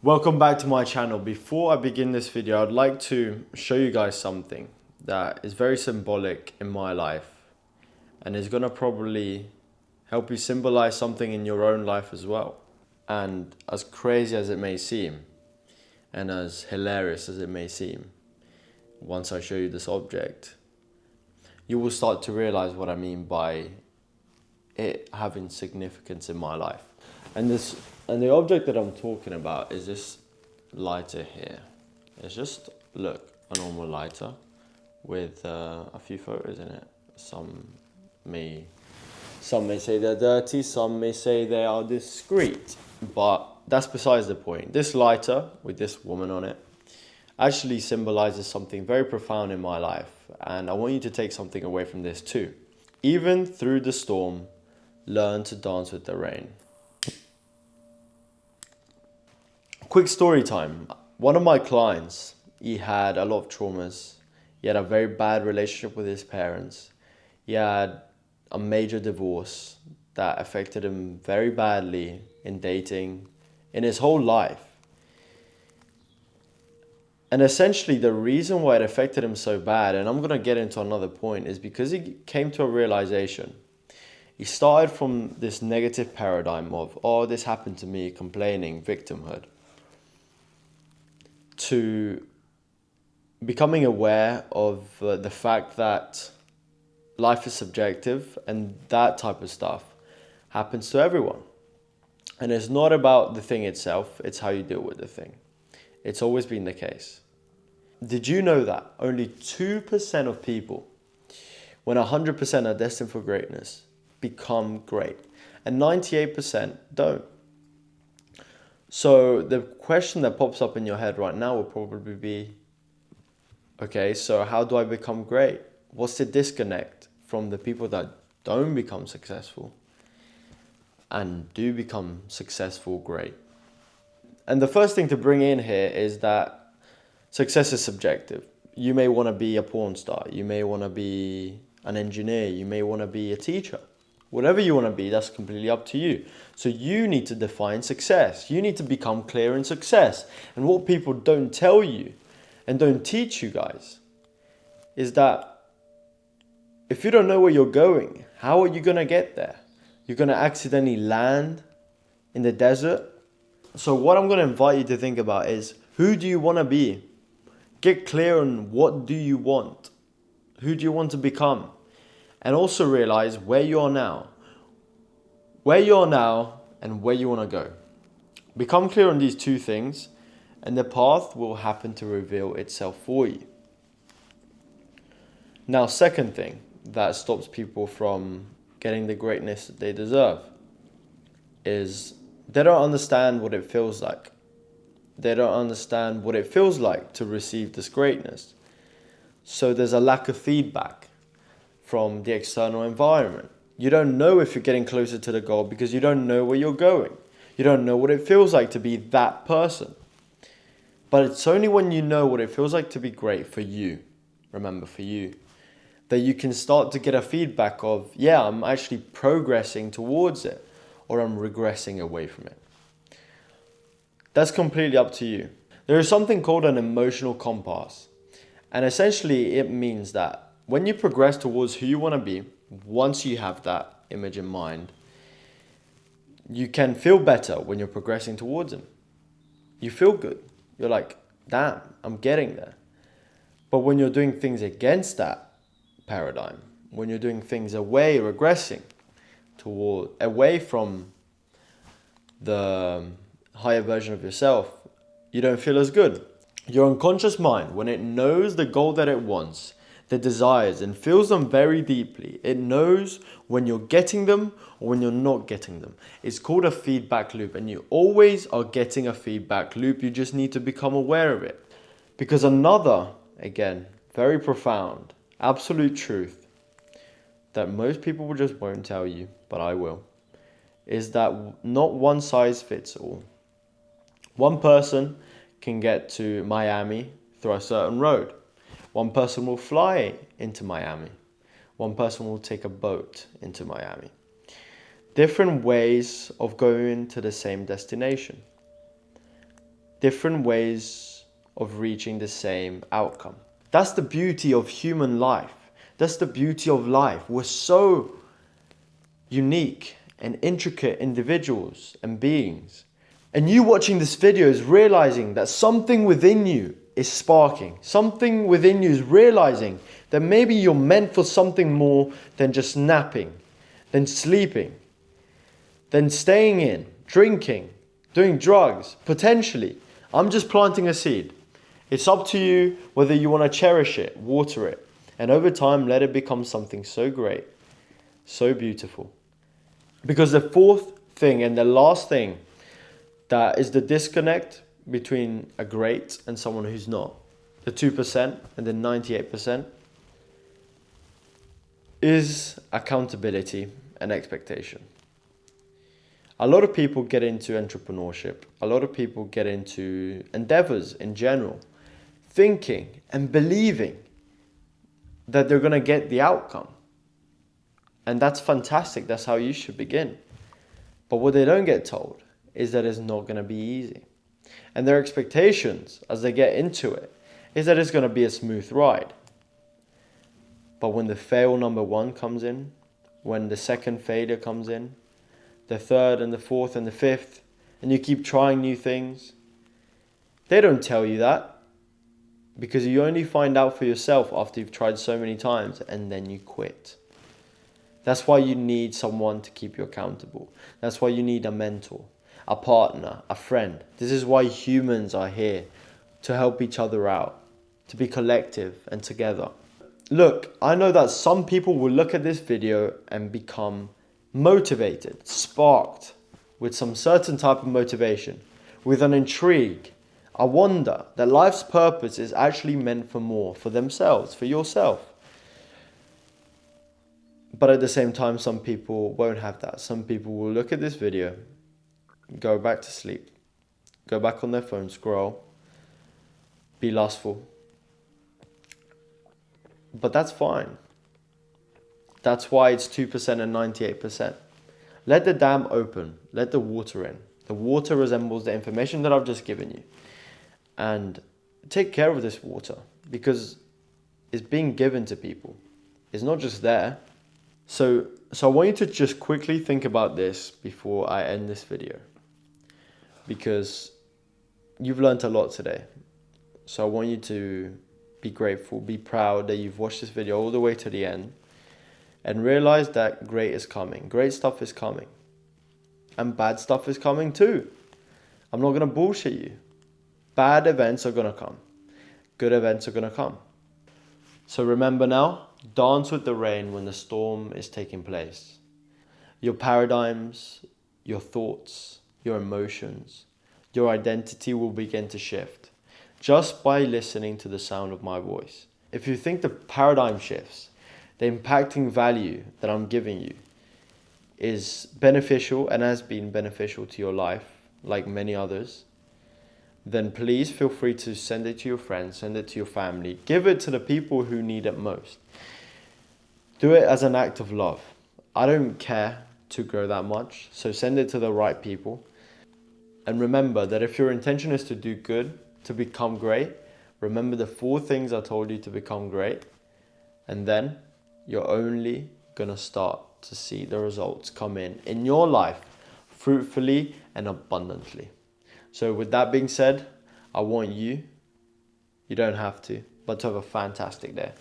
Welcome back to my channel. Before I begin this video, I'd like to show you guys something that is very symbolic in my life and is going to probably help you symbolize something in your own life as well. And as crazy as it may seem, and as hilarious as it may seem, once I show you this object, you will start to realize what I mean by it having significance in my life. And the object that I'm talking about is this lighter here. It's just, look, a normal lighter with a few photos in it. May some may say they're dirty, some may say they are discreet, but that's besides the point. This lighter with this woman on it actually symbolizes something very profound in my life, and I want you to take something away from this too. Even through the storm, learn to dance with the rain. Quick story time. One of my clients, he had a lot of traumas. He had a very bad relationship with his parents. He had a major divorce that affected him very badly in dating, in his whole life. And essentially the reason why it affected him so bad, and I'm going to get into another point, is because he came to a realization. He started from this negative paradigm of, oh, this happened to me, complaining, victimhood, to becoming aware of the fact that life is subjective and that type of stuff happens to everyone. And it's not about the thing itself, it's how you deal with the thing. It's always been the case. Did you know that only 2% of people, when 100% are destined for greatness, become great, and 98% don't? So the question that pops up in your head right now will probably be, okay, so how do I become great? What's the disconnect from the people that don't become successful and do become successful great? And the first thing to bring in here is that success is subjective. You may want to be a porn star. You may want to be an engineer. You may want to be a teacher. Whatever you want to be, that's completely up to you. So you need to define success. You need to become clear in success. And what people don't tell you and don't teach you guys is that if you don't know where you're going, how are you going to get there? You're going to accidentally land in the desert. So what I'm going to invite you to think about is, who do you want to be? Get clear on what do you want? Who do you want to become? And also realize where you are now. Where you are now and where you want to go. Become clear on these two things and the path will happen to reveal itself for you. Now, second thing that stops people from getting the greatness that they deserve is they don't understand what it feels like. They don't understand what it feels like to receive this greatness. So there's a lack of feedback from the external environment. You don't know if you're getting closer to the goal because you don't know where you're going. You don't know what it feels like to be that person. But it's only when you know what it feels like to be great for you, remember, for you, that you can start to get a feedback of, yeah, I'm actually progressing towards it, or I'm regressing away from it. That's completely up to you. There is something called an emotional compass. And essentially it means that when you progress towards who you want to be, once you have that image in mind, you can feel better when you're progressing towards him. You feel good. You're like, damn, I'm getting there. But when you're doing things against that paradigm, when you're doing things away, regressing away from the higher version of yourself, you don't feel as good. Your unconscious mind, when it knows the goal that it wants, the desires, and feels them very deeply, it knows when you're getting them or when you're not getting them. It's called a feedback loop, and you always are getting a feedback loop. You just need to become aware of it. Because another, again, very profound, absolute truth that most people just won't tell you, but I will, is that not one size fits all. One person can get to Miami through a certain road. One person will fly into Miami. One person will take a boat into Miami. Different ways of going to the same destination. different ways of reaching the same outcome. That's the beauty of human life. That's the beauty of life. We're so unique and intricate individuals and beings. And you watching this video is realizing that something within you is sparking. Something within you is realizing that maybe you're meant for something more than just napping, than sleeping, than staying in, drinking, doing drugs, potentially. I'm just planting a seed. It's up to you whether you want to cherish it, water it, and over time let it become something so great, so beautiful. Because the fourth thing and the last thing that is the disconnect between a great and someone who's not, the 2% and the 98%, is accountability and expectation. A lot of people get into entrepreneurship. A lot of people get into endeavors in general, thinking and believing that they're going to get the outcome. And that's fantastic. That's how you should begin. But what they don't get told is that it's not going to be easy. And their expectations as they get into it is that it's going to be a smooth ride. But when the fail number one comes in, when the second failure comes in, the third and the fourth and the fifth, and you keep trying new things, they don't tell you that, because you only find out for yourself after you've tried so many times and then you quit. That's why you need someone to keep you accountable. That's why you need a mentor, a partner, a friend. This is why humans are here, to help each other out, to be collective and together. Look, I know that some people will look at this video and become motivated, sparked with some certain type of motivation, with an intrigue, a wonder that life's purpose is actually meant for more, for themselves, for yourself. But at the same time, some people won't have that. Some people will look at this video, go back to sleep, go back on their phone, scroll, be lustful. But that's fine. That's why it's 2% and 98%. Let the dam open. Let the water in. The water resembles the information that I've just given you. And take care of this water, because it's being given to people. It's not just there. So I want you to just quickly think about this before I end this video, because you've learned a lot today. So I want you to be grateful, be proud that you've watched this video all the way to the end, and realize that great is coming. Great stuff is coming. And bad stuff is coming too. I'm not going to bullshit you. Bad events are going to come. Good events are going to come. So remember now, dance with the rain when the storm is taking place. Your paradigms, your thoughts, your emotions, your identity will begin to shift just by listening to the sound of my voice. If you think the paradigm shifts, the impacting value that I'm giving you is beneficial and has been beneficial to your life, like many others, then please feel free to send it to your friends, send it to your family, give it to the people who need it most. Do it as an act of love. I don't care to grow that much, so send it to the right people. And remember that if your intention is to do good, to become great, remember the 4 things I told you to become great, and then you're only gonna start to see the results come in your life fruitfully and abundantly. So with that being said, I want you don't have to, but to have a fantastic day.